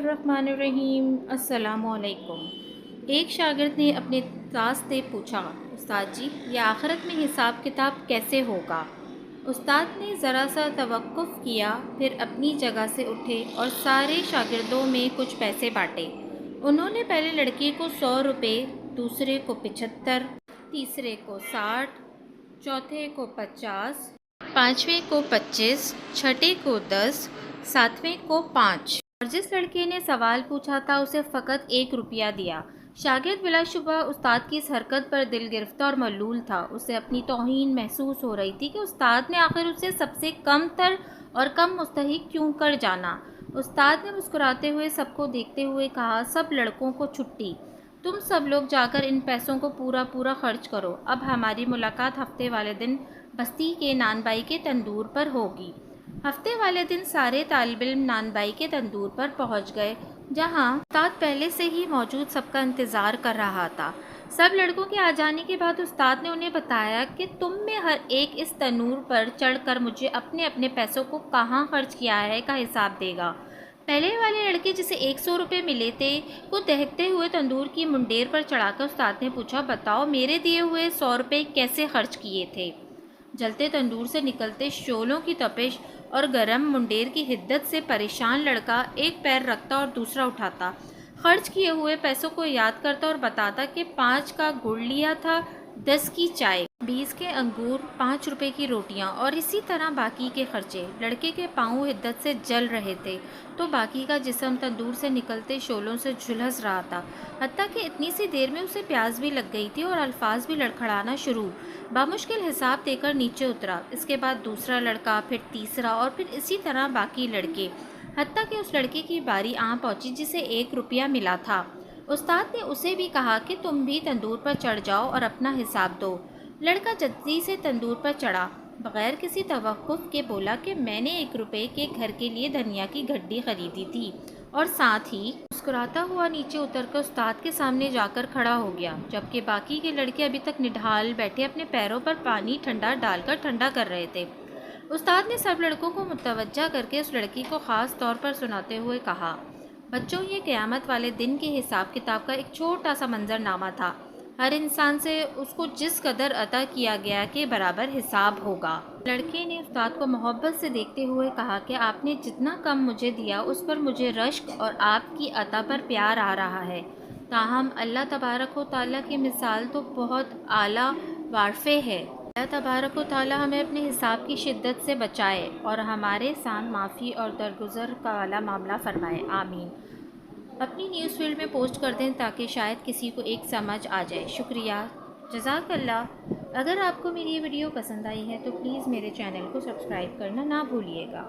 बिस्मिल्लाहिर्रहमानिर्रहीम। अस्सलामुअलैकुम। एक शागिर्द ने अपने उस्ताद से पूछा, उस्ताद जी, ये आखिरत में हिसाब किताब कैसे होगा? उस्ताद ने ज़रा सा तवक्कुफ़ किया, फिर अपनी जगह से उठे और सारे शागिर्दों में कुछ पैसे बांटे। उन्होंने पहले लड़के को 100 रुपये, दूसरे को 75, तीसरे को 60, चौथे को 50, पाँचवें को 25, छठे को 10, सातवें को 5 और जिस लड़के ने सवाल पूछा था उसे फ़कत 1 रुपया दिया। शागिर्द बिलाशुबह उस्ताद की इस हरकत पर दिल गिरफ्तार और मलूल था। उसे अपनी तौहीन महसूस हो रही थी कि उस्ताद ने आखिर उसे सबसे कम तर और कम मुस्तहिक क्यों कर जाना। उस्ताद ने मुस्कुराते हुए सबको देखते हुए कहा, सब लड़कों को छुट्टी। तुम सब लोग जाकर इन पैसों को पूरा पूरा खर्च करो। अब हमारी मुलाकात हफ्ते वाले दिन बस्ती के नानबाई के तंदूर पर होगी। हफ्ते वाले दिन सारे तालिब इल्म नानबाई के तंदूर पर पहुंच गए, जहां उस्ताद पहले से ही मौजूद सबका इंतज़ार कर रहा था। सब लड़कों के आ जाने के बाद उस्ताद ने उन्हें बताया कि तुम में हर एक इस तंदूर पर चढ़कर मुझे अपने अपने पैसों को कहाँ खर्च किया है का हिसाब देगा। पहले वाले लड़के जिसे 100 रुपये मिले थे को दहकते हुए तंदूर की मुंडेर पर चढ़ाकर उस्ताद ने पूछा, बताओ मेरे दिए हुए 100 रुपये कैसे खर्च किए थे? जलते तंदूर से निकलते शोलों की तपिश और गरम मुंडेर की हिद्दत से परेशान लड़का एक पैर रखता और दूसरा उठाता, खर्च किए हुए पैसों को याद करता और बताता कि 5 का गुड़ लिया था, 10 की चाय, 20 के अंगूर, 5 रुपए की रोटियां और इसी तरह बाकी के खर्चे। लड़के के पाँव हिद्दत से जल रहे थे तो बाकी का जिस्म तंदूर से निकलते शोलों से झुलस रहा था। हत्ता कि इतनी सी देर में उसे प्यास भी लग गई थी और अल्फाज भी लड़खड़ाना शुरू। बामुश्किल हिसाब देकर नीचे उतरा। इसके बाद दूसरा लड़का, फिर तीसरा और फिर इसी तरह बाकी लड़के, हत्ता कि उस लड़के की बारी आ पहुंची जिसे 1 रुपया मिला था। उस्ताद ने उसे भी कहा कि तुम भी तंदूर पर चढ़ जाओ और अपना हिसाब दो। लड़का जल्दी से तंदूर पर चढ़ा, बगैर किसी तवक्कुफ के बोला कि मैंने 1 रुपये के घर के लिए धनिया की गड्डी खरीदी थी और साथ ही मुस्कुराता हुआ नीचे उतरकर उस्ताद के सामने जाकर खड़ा हो गया, जबकि बाकी के लड़के अभी तक निढाल बैठे अपने पैरों पर पानी ठंडा डालकर ठंडा कर रहे थे। उस्ताद ने सब लड़कों को मुतवज्जा करके उस लड़की को ख़ास तौर पर सुनाते हुए कहा, बच्चों, ये क़यामत वाले दिन के हिसाब किताब का एक छोटा सा मंजरनामा था। हर इंसान से उसको जिस कदर अता किया गया के बराबर हिसाब होगा। लड़के ने उस्ताद को मोहब्बत से देखते हुए कहा कि आपने जितना कम मुझे दिया उस पर मुझे रश्क और आपकी अता पर प्यार आ रहा है। ताहम अल्लाह तबारक व तआला की मिसाल तो बहुत आला वारफ़े है। अल्लाह तबारक व तआला हमें अपने हिसाब की शिद्दत से बचाए और हमारे साथ माफ़ी और दरगुज़र का वाला मामला फ़रमाए, आमीन। अपनी न्यूज़ फील्ड में पोस्ट कर दें ताकि शायद किसी को एक समझ आ जाए। शुक्रिया, जज़ाकल्लाह। अगर आपको मेरी ये वीडियो पसंद आई है तो प्लीज़ मेरे चैनल को सब्सक्राइब करना ना भूलिएगा।